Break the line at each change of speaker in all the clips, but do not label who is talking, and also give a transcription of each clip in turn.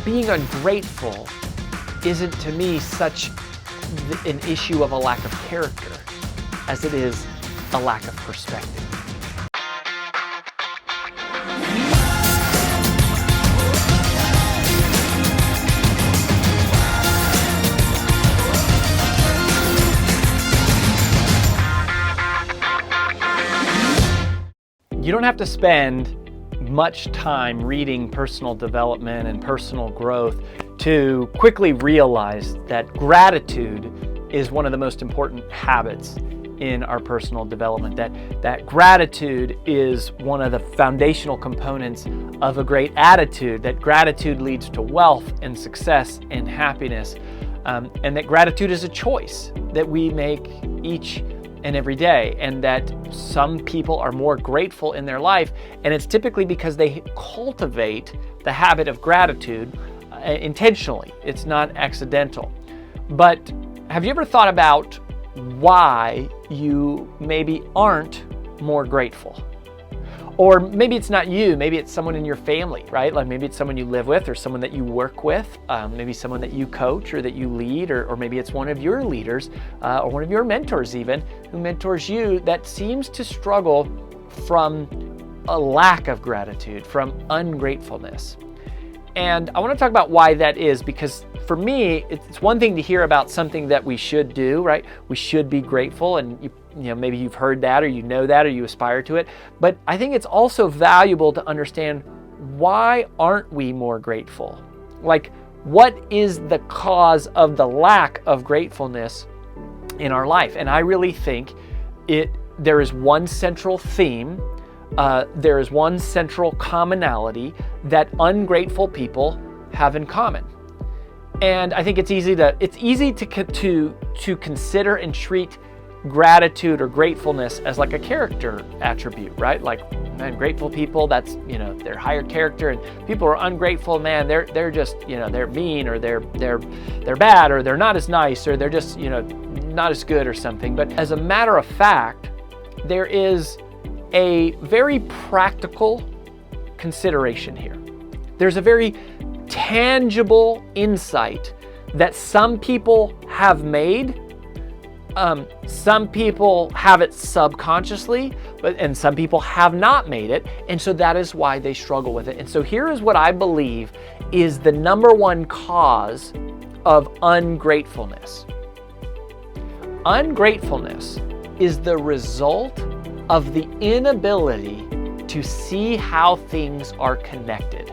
being ungrateful isn't to me such an issue of a lack of character as it is a lack of perspective. You don't have to spend much time reading personal development and personal growth to quickly realize that gratitude is one of the most important habits in our personal development. That gratitude is one of the foundational components of a great attitude, that gratitude leads to wealth and success and happiness, and that gratitude is a choice that we make each and every day, and that some people are more grateful in their life, and it's typically because they cultivate the habit of gratitude intentionally. It's not accidental. But have you ever thought about why you maybe aren't more grateful? Or maybe it's not you, maybe it's someone in your family, right? Like maybe it's someone you live with or someone that you work with, maybe someone that you coach or that you lead, or maybe it's one of your leaders or one of your mentors even, who mentors you, that seems to struggle from a lack of gratitude, from ungratefulness. And I want to talk about why that is, because for me, it's one thing to hear about something that we should do, right? We should be grateful, and you know, maybe you've heard that, or you know that, or you aspire to it. But I think it's also valuable to understand, why aren't we more grateful? Like, what is the cause of the lack of gratefulness in our life? And I really think there is one central theme. There is one central commonality that ungrateful people have in common. And I think it's easy to consider and treat gratitude or gratefulness as like a character attribute, right? Like, man, grateful people, that's, you know, they're higher character, and people who are ungrateful, man, they're just, you know, they're mean, or they're bad, or they're not as nice, or they're just, you know, not as good or something. But as a matter of fact, there is a very practical consideration here. There's a very tangible insight that some people have made. Some people have it subconsciously, and some people have not made it, and so that is why they struggle with it. And so here is what I believe is the number one cause of ungratefulness. Ungratefulness is the result of the inability to see how things are connected.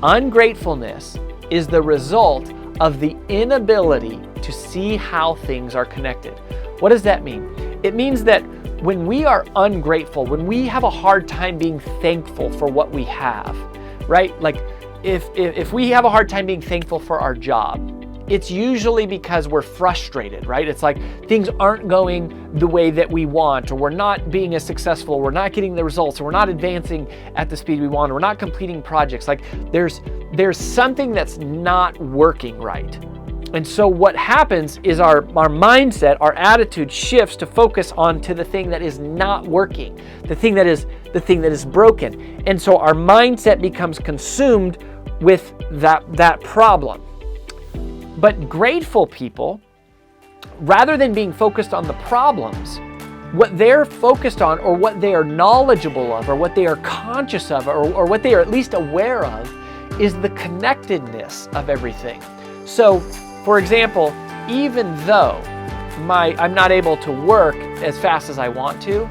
Ungratefulness is the result of the inability to see how things are connected. What does that mean? It means that when we are ungrateful, when we have a hard time being thankful for what we have, right? Like if we have a hard time being thankful for our job, it's usually because we're frustrated, right? It's like things aren't going the way that we want, or we're not being as successful, or we're not getting the results, or we're not advancing at the speed we want, or we're not completing projects. Like there's something that's not working right. And so what happens is our mindset, our attitude shifts to focus on to the thing that is not working, the thing that is broken. And so our mindset becomes consumed with that problem. But grateful people, rather than being focused on the problems, what they're focused on, or what they are knowledgeable of, or what they are conscious of, or what they are at least aware of, is the connectedness of everything. So, for example, even though I'm not able to work as fast as I want to,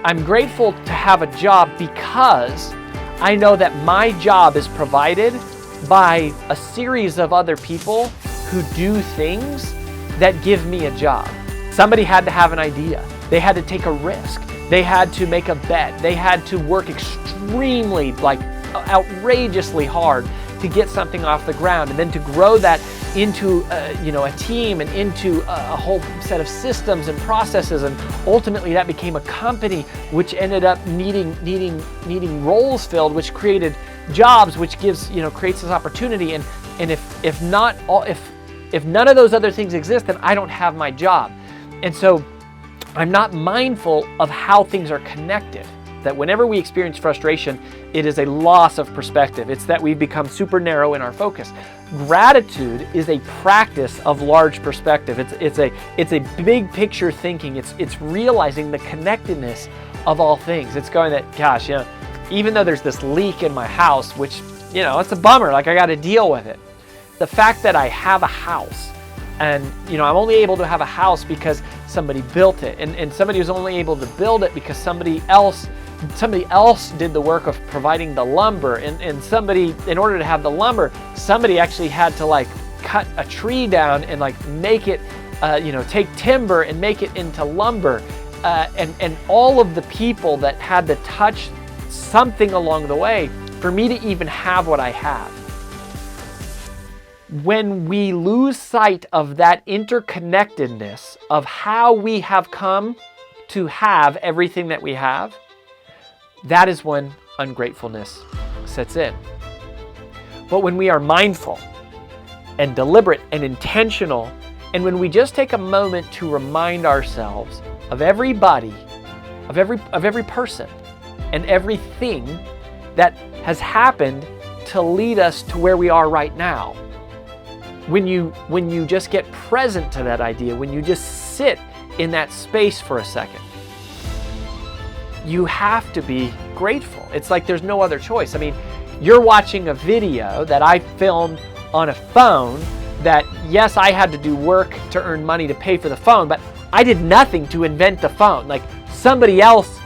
I'm grateful to have a job because I know that my job is provided by a series of other people who do things that give me a job. Somebody had to have an idea. They had to take a risk. They had to make a bet. They had to work extremely, outrageously hard to get something off the ground, and then to grow that into a team, and into a whole set of systems and processes, and ultimately that became a company, which ended up needing roles filled, which created jobs, which creates this opportunity. And if none of those other things exist, then I don't have my job. And so I'm not mindful of how things are connected. that whenever we experience frustration, it is a loss of perspective. It's that we've become super narrow in our focus. Gratitude is a practice of large perspective. It's a big picture thinking. It's realizing the connectedness of all things. It's going that, gosh, even though there's this leak in my house, which, it's a bummer, like I got to deal with it. The fact that I have a house, and I'm only able to have a house because somebody built it, and somebody was only able to build it because somebody else did the work of providing the lumber, and somebody, in order to have the lumber, somebody actually had to cut a tree down and make it, take timber and make it into lumber, and all of the people that had to touch something along the way for me to even have what I have. When we lose sight of that interconnectedness of how we have come to have everything that we have, that is when ungratefulness sets in. But when we are mindful and deliberate and intentional, and when we just take a moment to remind ourselves of everybody, of every person, and everything that has happened to lead us to where we are right now, when you just get present to that idea, when you just sit in that space for a second, you have to be grateful. It's like there's no other choice. I mean, you're watching a video that I filmed on a phone that, yes, I had to do work to earn money to pay for the phone, but I did nothing to invent the phone. Like, somebody else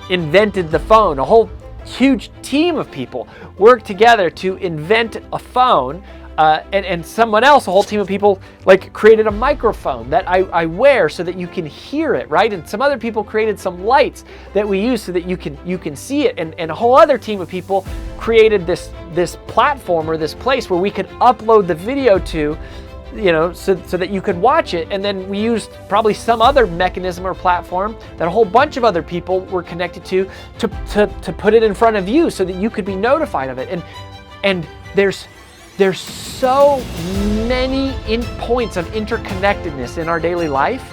invented the phone. A whole huge team of people worked together to invent a phone. And someone else, a whole team of people, created a microphone that I wear so that you can hear it, right? And some other people created some lights that we use so that you can see it. And a whole other team of people created this platform or this place where we could upload the video to, so that you could watch it. And then we used probably some other mechanism or platform that a whole bunch of other people were connected to put it in front of you so that you could be notified of it. And there's so many points of interconnectedness in our daily life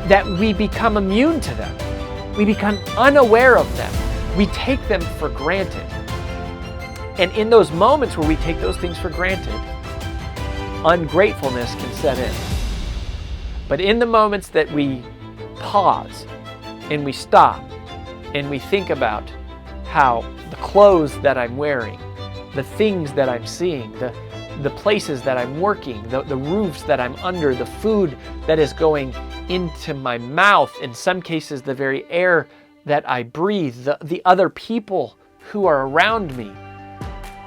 that we become immune to them. We become unaware of them. We take them for granted. And in those moments where we take those things for granted, ungratefulness can set in. But in the moments that we pause and we stop and we think about how the clothes that I'm wearing, the things that I'm seeing, the places that I'm working, the roofs that I'm under, the food that is going into my mouth, in some cases the very air that I breathe, the other people who are around me,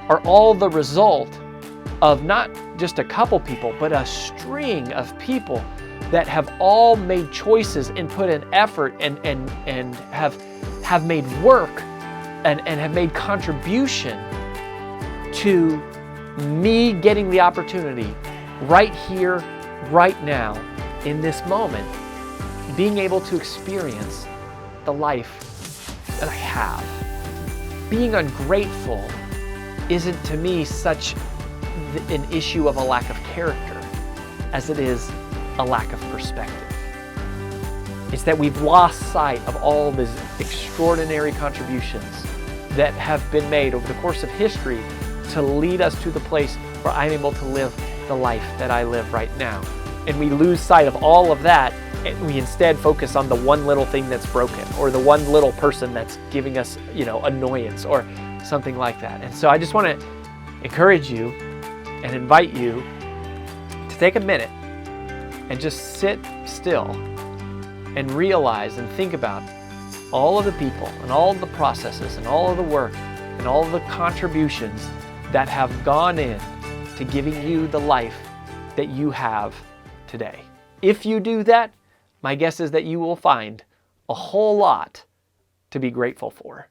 are all the result of not just a couple people, but a string of people that have all made choices and put in effort and have made work and have made contribution to me getting the opportunity right here, right now, in this moment, being able to experience the life that I have. Being ungrateful isn't to me such an issue of a lack of character as it is a lack of perspective. It's that we've lost sight of all these extraordinary contributions that have been made over the course of history to lead us to the place where I'm able to live the life that I live right now. And we lose sight of all of that, and we instead focus on the one little thing that's broken, or the one little person that's giving us, annoyance, or something like that. And so I just want to encourage you and invite you to take a minute and just sit still and realize and think about all of the people and all of the processes and all of the work and all of the contributions that have gone in to giving you the life that you have today. If you do that, my guess is that you will find a whole lot to be grateful for.